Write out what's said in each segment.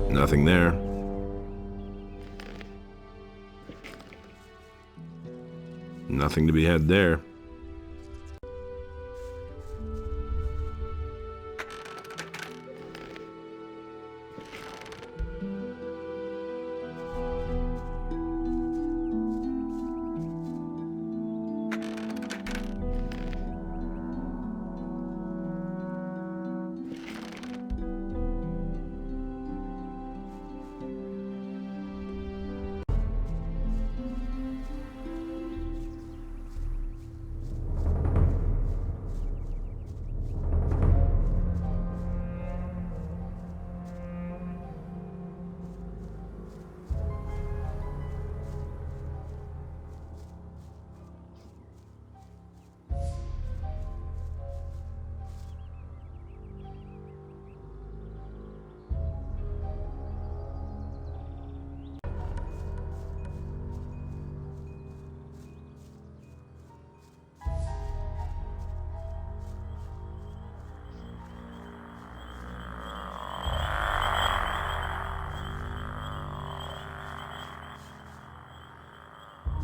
Nothing there. Nothing to be had there.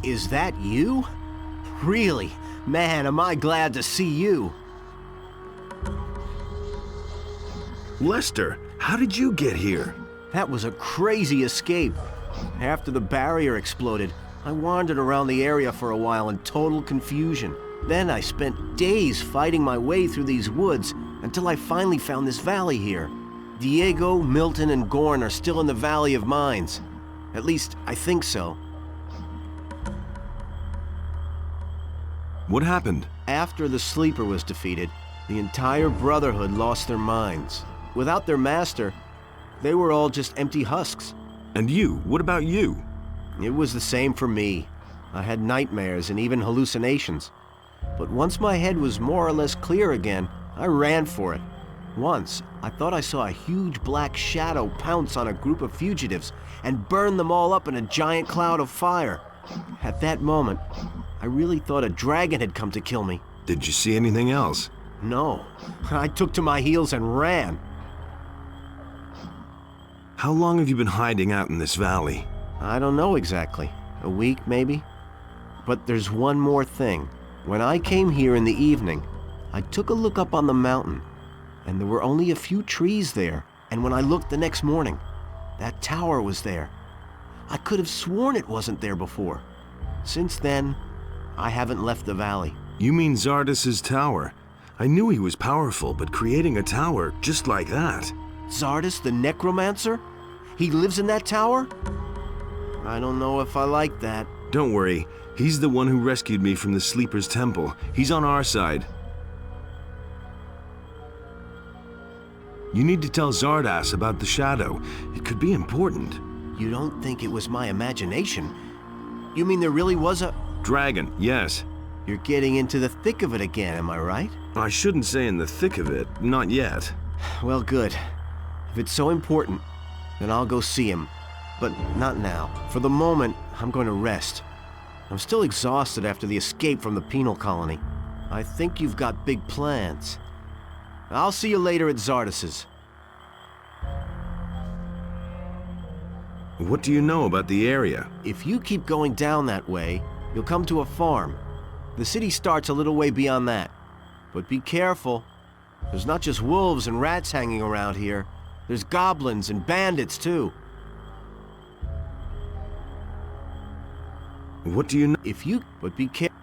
Is that you? Really? Man, am I glad to see you. Lester, how did you get here? That was a crazy escape. After the barrier exploded, I wandered around the area for a while in total confusion. Then I spent days fighting my way through these woods until I finally found this valley here. Diego, Milton, and Gorn are still in the Valley of Mines. At least, I think so. What happened? After the Sleeper was defeated, the entire Brotherhood lost their minds. Without their master, they were all just empty husks. And you? What about you? It was the same for me. I had nightmares and even hallucinations. But once my head was more or less clear again, I ran for it. Once, I thought I saw a huge black shadow pounce on a group of fugitives and burn them all up in a giant cloud of fire. At that moment, I really thought a dragon had come to kill me. Did you see anything else? No. I took to my heels and ran. How long have you been hiding out in this valley? I don't know exactly. A week, maybe? But there's one more thing. When I came here in the evening, I took a look up on the mountain, and there were only a few trees there. And when I looked the next morning, that tower was there. I could have sworn it wasn't there before. Since then, I haven't left the valley. You mean Zardas's tower? I knew he was powerful, but creating a tower just like that... Zardas the Necromancer? He lives in that tower? I don't know if I like that. Don't worry, he's the one who rescued me from the Sleeper's temple. He's on our side. You need to tell Zardas about the shadow. It could be important. You don't think it was my imagination? You mean there really was a... Dragon, yes. You're getting into the thick of it again, am I right? I shouldn't say in the thick of it, not yet. Well, good. If it's so important, then I'll go see him. But not now. For the moment, I'm going to rest. I'm still exhausted after the escape from the penal colony. I think you've got big plans. I'll see you later at Zardas's. What do you know about the area? If you keep going down that way, you'll come to a farm. The city starts a little way beyond that. But be careful. There's not just wolves and rats hanging around here. There's goblins and bandits, too. What do you know? But be careful.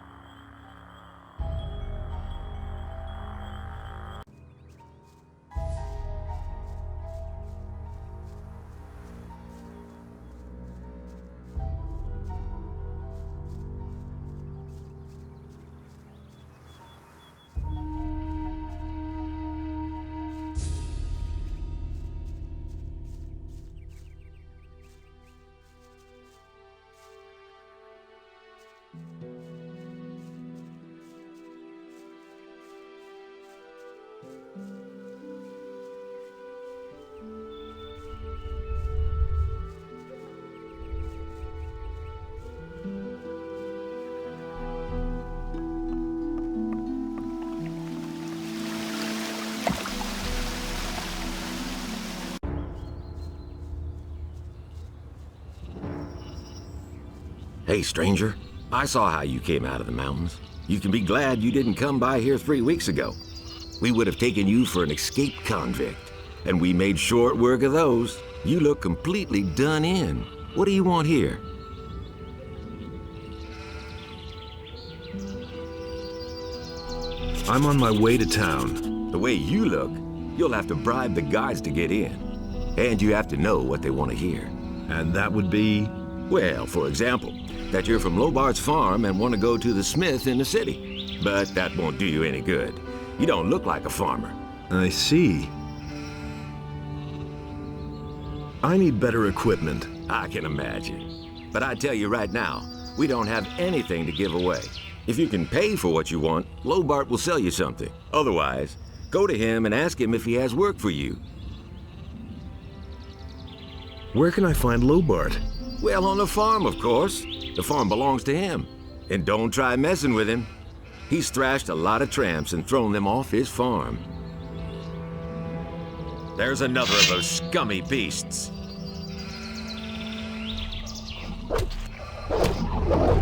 Hey, stranger. I saw how you came out of the mountains. You can be glad you didn't come by here 3 weeks ago. We would have taken you for an escaped convict, and we made short work of those. You look completely done in. What do you want here? I'm on my way to town. The way you look, you'll have to bribe the guards to get in. And you have to know what they want to hear. And that would be? Well, for example, that you're from Lobart's farm and want to go to the smith in the city. But that won't do you any good. You don't look like a farmer. I see. I need better equipment. I can imagine. But I tell you right now, we don't have anything to give away. If you can pay for what you want, Lobart will sell you something. Otherwise, go to him and ask him if he has work for you. Where can I find Lobart? Well, on the farm, of course. The farm belongs to him. And don't try messing with him. He's thrashed a lot of tramps and thrown them off his farm. There's another of those scummy beasts.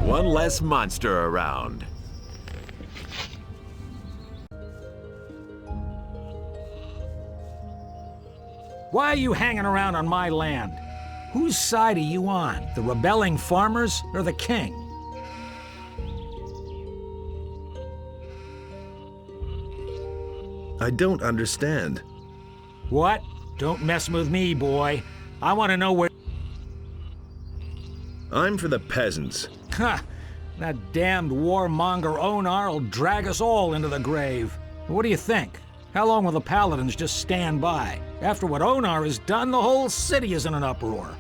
One less monster around. Why are you hanging around on my land? Whose side are you on? The rebelling farmers or the king? I don't understand. What? Don't mess with me, boy. I want to know where... I'm for the peasants. Ha! That damned warmonger Onar will drag us all into the grave. What do you think? How long will the paladins just stand by? After what Onar has done, the whole city is in an uproar.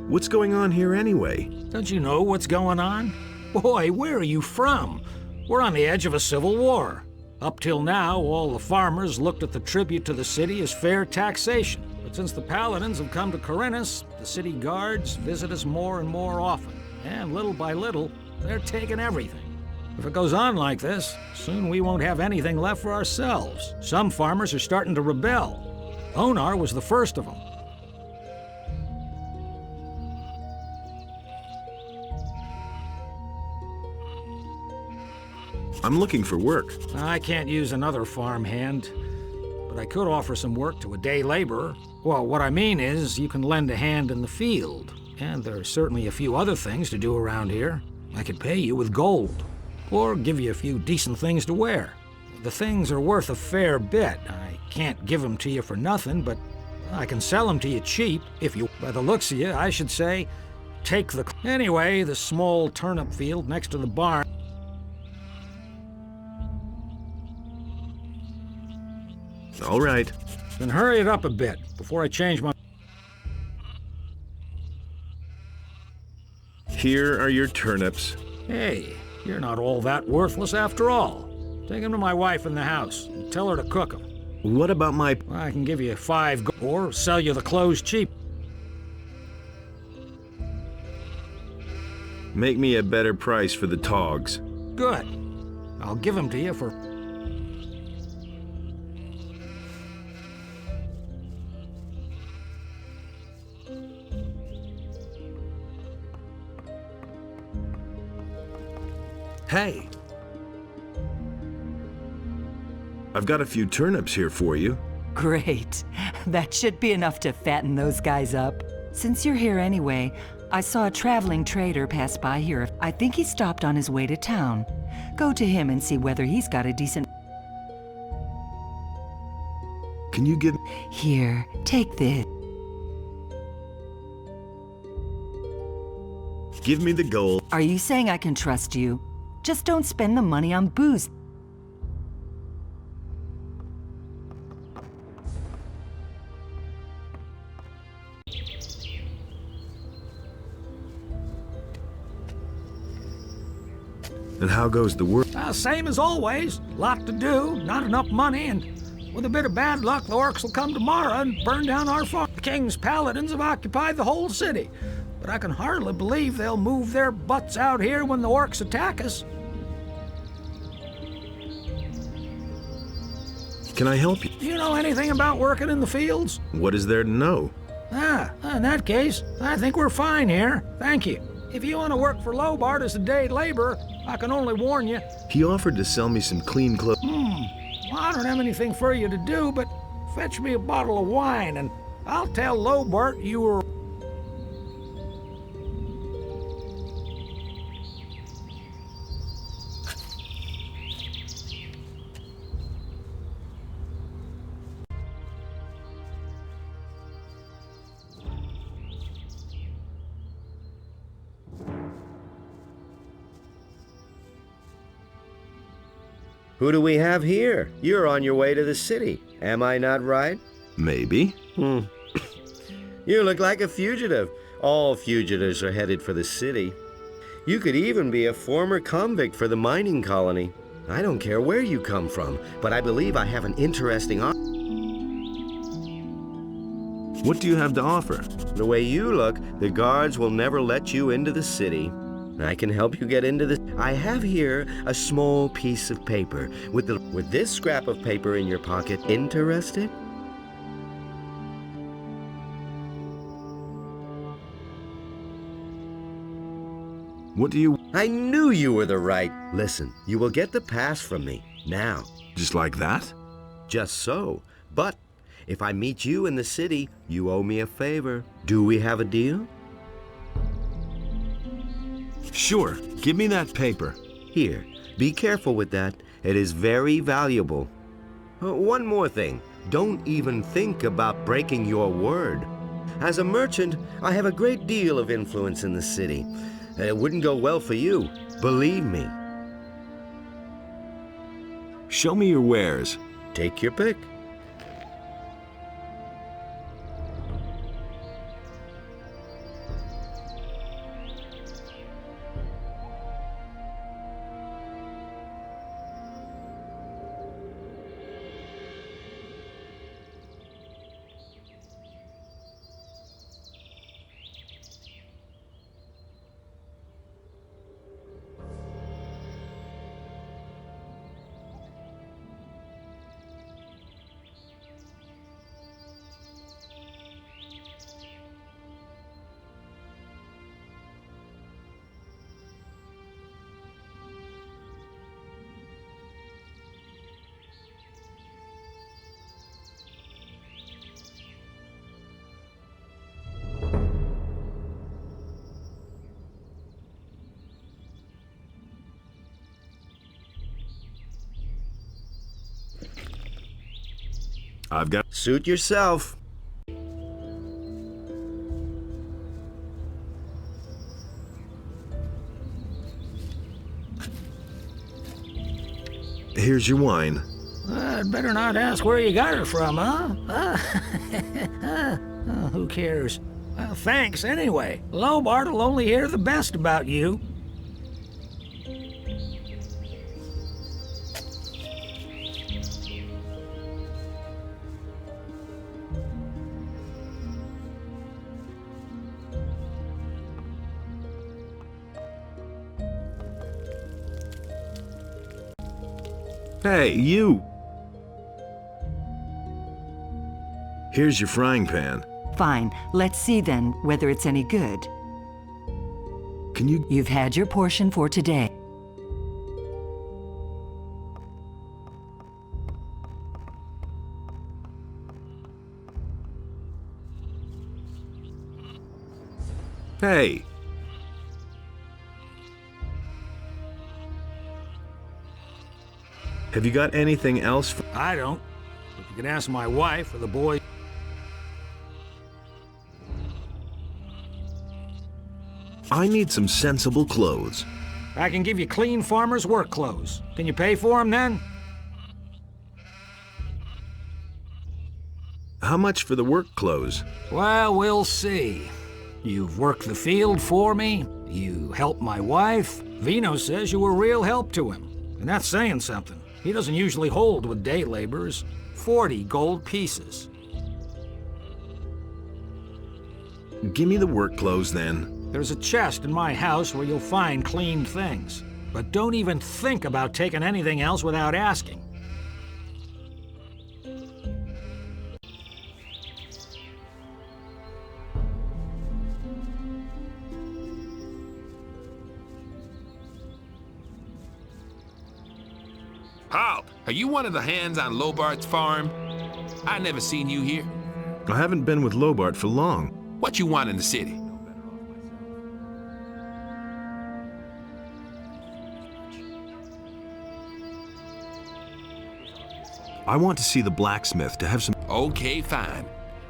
What's going on here anyway? Don't you know what's going on? Boy, where are you from? We're on the edge of a civil war. Up till now, all the farmers looked at the tribute to the city as fair taxation. But since the paladins have come to Corinthus, the city guards visit us more and more often. And little by little, they're taking everything. If it goes on like this, soon we won't have anything left for ourselves. Some farmers are starting to rebel. Onar was the first of them. I'm looking for work. I can't use another farmhand, but I could offer some work to a day laborer. Well, what I mean is, you can lend a hand in the field. And there are certainly a few other things to do around here. I could pay you with gold, or give you a few decent things to wear. The things are worth a fair bit. I can't give them to you for nothing, but I can sell them to you cheap, if you... By the looks of you, I should say, take the... Anyway, the small turnip field next to the barn... All right. Then hurry it up a bit, before I change my... Here are your turnips. Hey, you're not all that worthless after all. Take them to my wife in the house, and tell her to cook them. What about my... I can give you 5 or sell you the clothes cheap. Make me a better price for the togs. Good. I'll give them to you for... Hey! I've got a few turnips here for you. Great. That should be enough to fatten those guys up. Since you're here anyway, I saw a traveling trader pass by here. I think he stopped on his way to town. Go to him and see whether he's got a decent... Can you give... Here, take this. Give me the gold. Are you saying I can trust you? Just don't spend the money on booze. And how goes the work? Same as always. Lot to do, not enough money, and with a bit of bad luck, the orcs will come tomorrow and burn down our farm. The king's paladins have occupied the whole city, but I can hardly believe they'll move their butts out here when the orcs attack us. Can I help you? Do you know anything about working in the fields? What is there to know? In that case, I think we're fine here. Thank you. If you want to work for Lobart as a day laborer, I can only warn you. He offered to sell me some clean clothes. Well, I don't have anything for you to do, but fetch me a bottle of wine, and I'll tell Lobart you were... Who do we have here? You're on your way to the city. Am I not right? Maybe. You look like a fugitive. All fugitives are headed for the city. You could even be a former convict for the mining colony. I don't care where you come from, but I believe I have an interesting What do you have to offer? The way you look, the guards will never let you into the city. I can help you get into the... I have here a small piece of paper. With this scrap of paper in your pocket, interested? What do you... I knew you were the right... Listen, you will get the pass from me. Now. Just like that? Just so. But if I meet you in the city, you owe me a favor. Do we have a deal? Sure. Give me that paper. Here, be careful with that. It is very valuable. One more thing. Don't even think about breaking your word. As a merchant, I have a great deal of influence in the city. It wouldn't go well for you, believe me. Show me your wares. Take your pick. I've got... Suit yourself. Here's your wine. I'd better not ask where you got her from, huh? Oh, who cares? Well, thanks anyway. Lobart will only hear the best about you. Hey, you! Here's your frying pan. Fine. Let's see then whether it's any good. Can you... You've had your portion for today. Hey! Have you got anything else for... I don't. But you can ask my wife or the boy. I need some sensible clothes. I can give you clean farmer's work clothes. Can you pay for them then? How much for the work clothes? Well, we'll see. You've worked the field for me. You helped my wife. Vino says you were real help to him. And that's saying something. He doesn't usually hold with day laborers. 40 gold pieces. Give me the work clothes then. There's a chest in my house where you'll find clean things. But don't even think about taking anything else without asking. Halt! Are you one of the hands on Lobart's farm? I never seen you here. I haven't been with Lobart for long. What you want in the city? I want to see the blacksmith to have some... Okay, fine.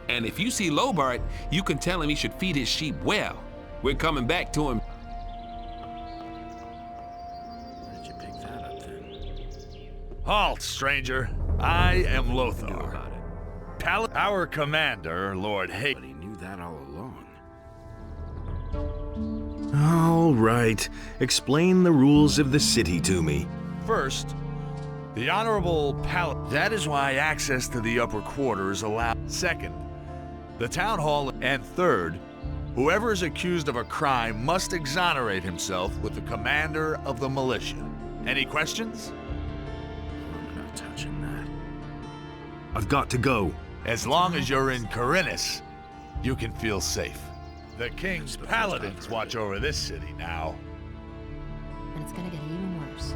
And if you see Lobart, you can tell him he should feed his sheep well. We're coming back to him. Where did you pick that up then? Halt, stranger. I am Lothar. Our commander, Lord Hay. But he knew that all along. All right. Explain the rules of the city to me. First, the Honorable Paladin. That is why access to the upper quarter is allowed. Second, the town hall. And third, whoever is accused of a crime must exonerate himself with the commander of the militia. Any questions? I'm not touching that. I've got to go. As long as you're in Corinus, you can feel safe. The king's paladins watch over this city now. And it's gonna get even worse.